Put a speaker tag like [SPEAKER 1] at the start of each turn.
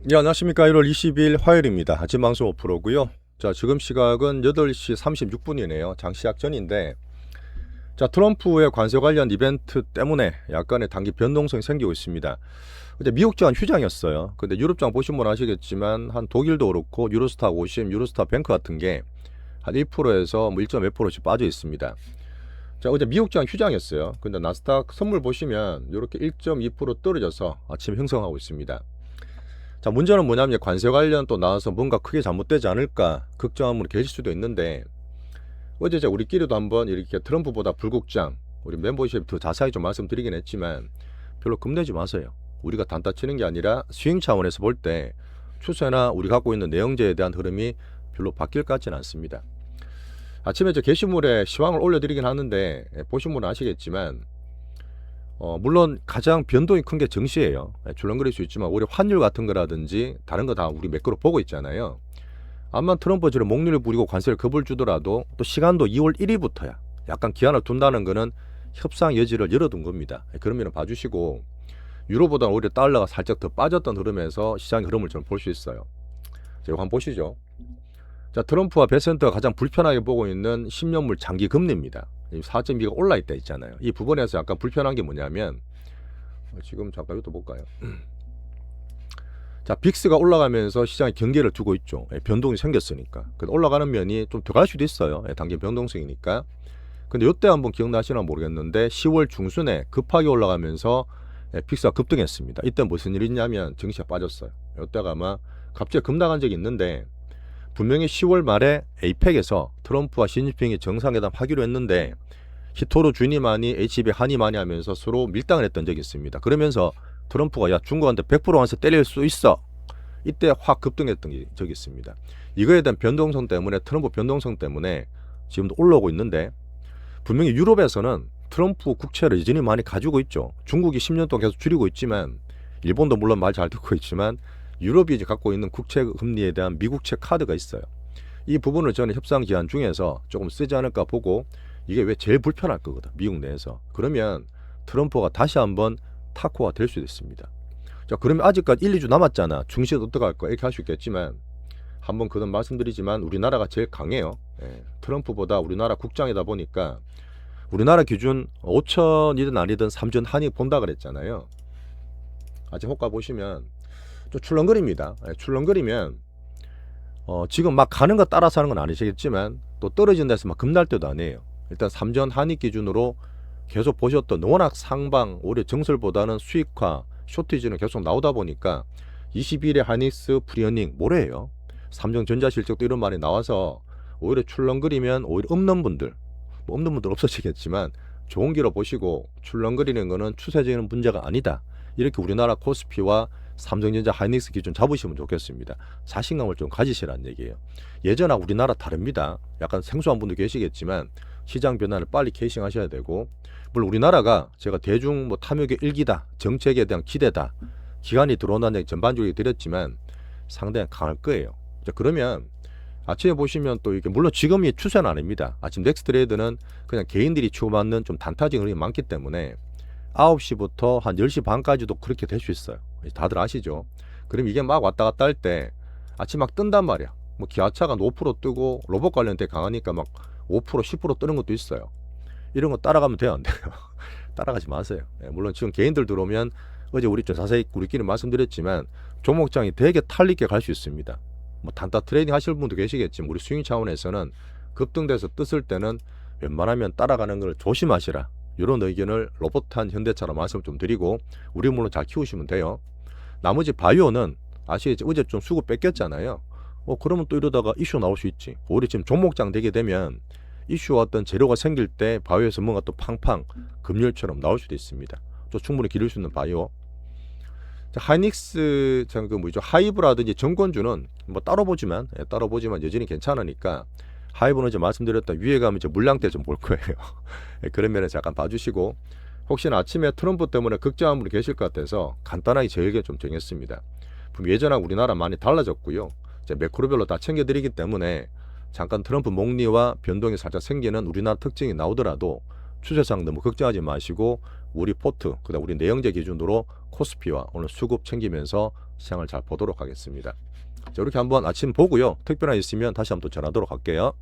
[SPEAKER 1] 네, 안녕하십니까. 1월 20일 화요일입니다. 아침 방송 5%고요. 자, 지금 시각은 8시 36분이네요. 장 시작 전인데, 자, 트럼프의 관세 관련 이벤트 때문에 약간의 단기 변동성이 생기고 있습니다. 근데 미국 장은 휴장이었어요. 근데 유럽 장 보신 분 아시겠지만 한 독일도 그렇고 유로스타 50, 유로스타 뱅크 같은 게 한 1%에서 뭐 1.몇 %씩 빠져 있습니다. 자, 어제 미국 장 휴장이었어요. 근데 나스닥 선물 보시면 이렇게 1.2% 떨어져서 아침에 형성하고 있습니다. 자, 문제는 뭐냐면 관세 관련 또 나와서 뭔가 크게 잘못되지 않을까 걱정함으로 계실 수도 있는데, 어제 우리끼리도 한번 이렇게 트럼프보다 불국장 우리 멤버십 더 자세하게 좀 말씀드리긴 했지만 별로 겁내지 마세요. 우리가 단타 치는 게 아니라 스윙 차원에서 볼 때 추세나 우리 갖고 있는 내용제에 대한 흐름이 별로 바뀔 것 같지는 않습니다. 아침에 게시물에 시황을 올려드리긴 하는데 보신 분은 아시겠지만 물론 가장 변동이 큰 게 증시예요. 출렁거릴 수 있지만 오히려 환율 같은 거라든지 다른 거 다 우리 매크로 보고 있잖아요. 암만 트럼프처럼 목리를 부리고 관세를 겁을 주더라도 또 시간도 2월 1일부터야. 약간 기한을 둔다는 거는 협상 여지를 열어둔 겁니다. 그런 면을 봐주시고, 유로보다 오히려 달러가 살짝 더 빠졌던 흐름에서 시장의 흐름을 좀 볼 수 있어요. 자, 이거 한번 보시죠. 자, 트럼프와 베센트가 가장 불편하게 보고 있는 10년물 장기 금리입니다. 4.2가 올라있다 있잖아요. 이 부분에서 약간 불편한 게 뭐냐면, 지금 잠깐 이것도 볼까요? 자, 빅스가 올라가면서 시장에 경계를 두고 있죠. 변동이 생겼으니까. 올라가는 면이 좀 들어갈 수도 있어요. 단기 변동성이니까. 근데 이때 한번 기억나시나 모르겠는데 10월 중순에 급하게 올라가면서 빅스가 급등했습니다. 이때 무슨 일이 있냐면 증시가 빠졌어요. 이때가 아마 갑자기 급락한 적이 있는데, 분명히 10월 말에 에이펙에서 트럼프와 시진핑이 정상회담 하기로 했는데 히토로 주니만이 HB 한이만이 하면서 서로 밀당을 했던 적이 있습니다. 그러면서 트럼프가 야 중국한테 100% 완세 때릴 수 있어. 이때 확 급등했던 적이 있습니다. 이거에 대한 변동성 때문에 트럼프 변동성 때문에 지금도 올라오고 있는데, 분명히 유럽에서는 트럼프 국채를 여전히 많이 가지고 있죠. 중국이 10년 동안 계속 줄이고 있지만, 일본도 물론 말 잘 듣고 있지만 유럽이 이제 갖고 있는 국채 금리에 대한 미국채 카드가 있어요. 이 부분을 저는 협상 기한 중에서 조금 쓰지 않을까 보고, 이게 왜 제일 불편할 거거든, 미국 내에서. 그러면 트럼프가 다시 한번 타코가 될 수도 있습니다. 자, 그러면 아직까지 1, 2주 남았잖아. 중시는 어떡할 거야? 이렇게 할 수 있겠지만, 한번 그건 말씀드리지만 우리나라가 제일 강해요. 트럼프보다 우리나라 국장이다 보니까 우리나라 기준 5천이든 아니든 3천 한이 본다 그랬잖아요. 아직 호가 보시면 좀 출렁거립니다. 출렁거리면 지금 막 가는 거 따라서 하는 건 아니시겠지만 또 떨어진 데서 막 급날 때도 아니에요. 일단 3전 한익 기준으로 계속 보셨던 워낙 상방 올해 정설보다는 수익화 쇼티지는 계속 나오다 보니까 21일 하닉스 프리어닝 모레예요. 삼성 전자실적도 이런 말이 나와서 오히려 출렁거리면 오히려 없는 분들, 뭐 없는 분들 없어지겠지만 좋은 기로 보시고, 출렁거리는 거는 추세적인 문제가 아니다. 이렇게 우리나라 코스피와 삼성전자 하이닉스 기준 잡으시면 좋겠습니다. 자신감을 좀 가지시라는 얘기예요. 예전하고 우리나라 다릅니다. 약간 생소한 분도 계시겠지만 시장 변화를 빨리 캐싱하셔야 되고, 물론 우리나라가 제가 대중 탐욕의 일기다, 정책에 대한 기대다, 기관이 들어온다는 얘기 전반적으로 드렸지만 상당히 강할 거예요. 자, 그러면 아침에 보시면 또 이게 물론 지금이 추세는 아닙니다. 아침 넥스트레이드는 그냥 개인들이 치고받는 좀 단타적인 흐름이 많기 때문에 9시부터 한 10시 반까지도 그렇게 될 수 있어요. 다들 아시죠? 그럼 이게 막 왔다 갔다 할 때 아침 막 뜬단 말이야. 뭐 기아차가 5% 뜨고 로봇 관련 돼 강하니까 막 5% 10% 뜨는 것도 있어요. 이런 거 따라가면 돼요, 안 돼요? 따라가지 마세요. 물론 지금 개인들 들어오면 어제 우리 좀 자세히 우리끼리 말씀드렸지만 종목장이 되게 탈리게 갈 수 있습니다. 뭐 단타 트레이딩 하실 분도 계시겠지만 우리 스윙 차원에서는 급등돼서 떴을 때는 웬만하면 따라가는 걸 조심하시라. 이런 의견을 로봇한 현대차로 말씀 좀 드리고, 우리 물론 잘 키우시면 돼요. 나머지 바이오는 아시겠지? 어제 좀 수급 뺏겼잖아요. 그러면 또 이러다가 이슈 나올 수 있지. 오히려 지금 종목장 되게 되면 이슈와 어떤 재료가 생길 때 바이오에서 뭔가 또 팡팡 금열처럼 나올 수도 있습니다. 또 충분히 기를 수 있는 바이오. 자, 하이닉스 그 뭐죠? 하이브라든지 정권주는 뭐 따로 보지만 여전히 괜찮으니까 하이브는 이제 말씀드렸다 위에 가면 이제 물량대 좀 볼 거예요. 그런 면에서 약간 봐주시고, 혹시나 아침에 트럼프 때문에 걱정한 분이 계실 것 같아서 간단하게 제 의견 좀 정했습니다. 예전하고 우리나라 많이 달라졌고요. 이제 매크로별로 다 챙겨드리기 때문에 잠깐 트럼프 목리와 변동이 살짝 생기는 우리나라 특징이 나오더라도 추세상 너무 걱정하지 마시고 우리 포트, 그다음 우리 내영재 기준으로 코스피와 오늘 수급 챙기면서 시장을 잘 보도록 하겠습니다. 자, 이렇게 한번 아침 보고요. 특별한 일 있으면 다시 한번 또 전화하도록 할게요.